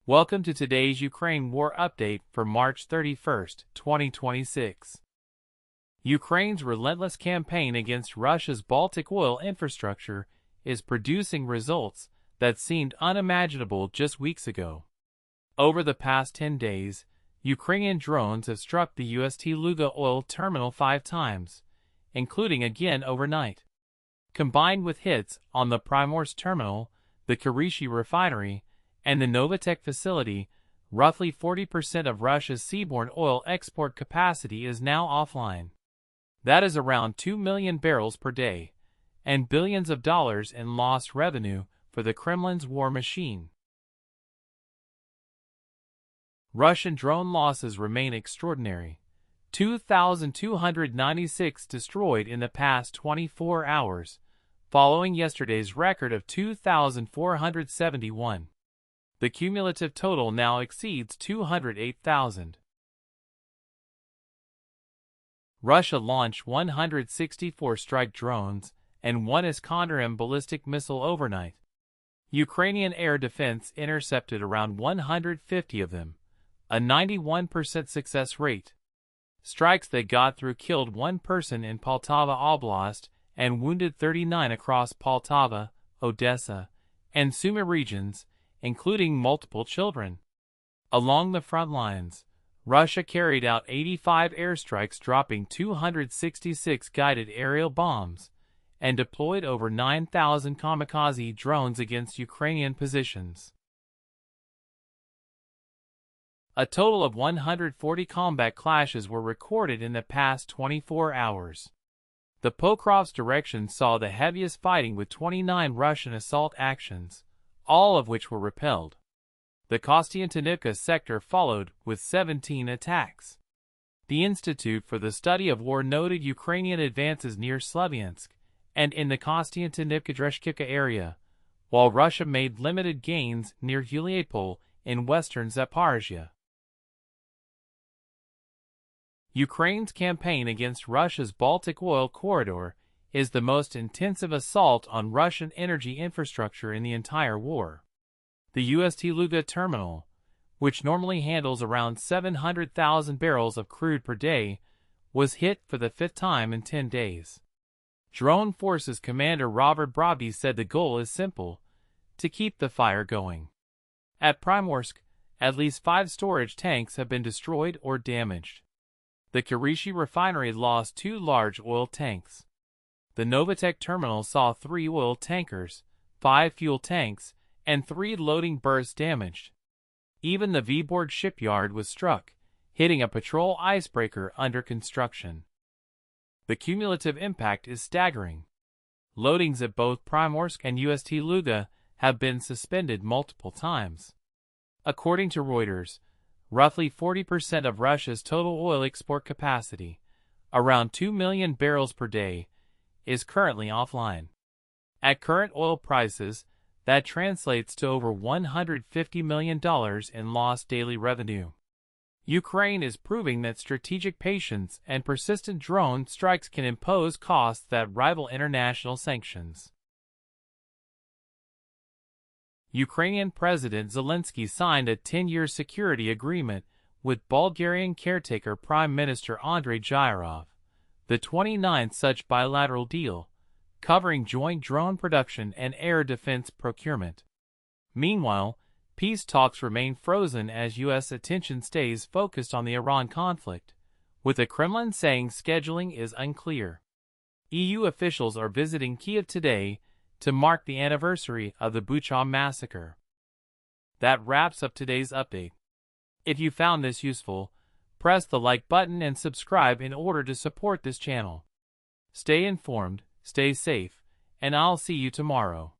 Welcome to today's Ukraine war update for March 31, 2026. Ukraine's relentless campaign against Russia's Baltic oil infrastructure is producing results that seemed unimaginable just weeks ago. Over the past 10 days, Ukrainian drones have struck the Ust-Luga oil terminal 5 times, including again overnight. Combined with hits on the Primorsk terminal, the Kirishi refinery, and the Novatek facility, roughly 40% of Russia's seaborne oil export capacity is now offline. That is around 2 million barrels per day, and billions of dollars in lost revenue for the Kremlin's war machine. Russian drone losses remain extraordinary. 2,296 destroyed in the past 24 hours, following yesterday's record of 2,471. The cumulative total now exceeds 208,000. Russia launched 164 strike drones and 1 Iskander ballistic missile overnight. Ukrainian air defense intercepted around 150 of them, a 91% success rate. Strikes that got through killed 1 person in Poltava Oblast and wounded 39 across Poltava, Odessa, and Sumy regions, including multiple children. Along the front lines, Russia carried out 85 airstrikes, dropping 266 guided aerial bombs, and deployed over 9,000 kamikaze drones against Ukrainian positions. A total of 140 combat clashes were recorded in the past 24 hours. The Pokrovsk direction saw the heaviest fighting with 29 Russian assault actions, all of which were repelled. The Kostiantynivka sector followed with 17 attacks. The Institute for the Study of War noted Ukrainian advances near Slavyansk and in the Kostiantynivka-Dreshkivka area, while Russia made limited gains near Huliapol in western Zaporizhia. Ukraine's campaign against Russia's Baltic oil corridor is the most intensive assault on Russian energy infrastructure in the entire war. The Ust-Luga terminal, which normally handles around 700,000 barrels of crude per day, was hit for the 5th time in 10 days. Drone Forces Commander Robert Brobdy said the goal is simple: to keep the fire going. At Primorsk, at least 5 storage tanks have been destroyed or damaged. The Kirishi refinery lost 2 large oil tanks. The Novatek terminal saw 3 oil tankers, 5 fuel tanks, and 3 loading berths damaged. Even the Vyborg shipyard was struck, hitting a patrol icebreaker under construction. The cumulative impact is staggering. Loadings at both Primorsk and Ust-Luga have been suspended multiple times. According to Reuters, roughly 40% of Russia's total oil export capacity, around 2 million barrels per day, is currently offline. At current oil prices, that translates to over $150 million in lost daily revenue. Ukraine is proving that strategic patience and persistent drone strikes can impose costs that rival international sanctions. Ukrainian President Zelensky signed a 10-year security agreement with Bulgarian caretaker Prime Minister Andrei Gyrov, the 29th such bilateral deal, covering joint drone production and air defense procurement. Meanwhile, peace talks remain frozen as U.S. attention stays focused on the Iran conflict, with the Kremlin saying scheduling is unclear. EU officials are visiting Kiev today to mark the anniversary of the Bucha massacre. That wraps up today's update. If you found this useful, press the like button and subscribe in order to support this channel. Stay informed, stay safe, and I'll see you tomorrow.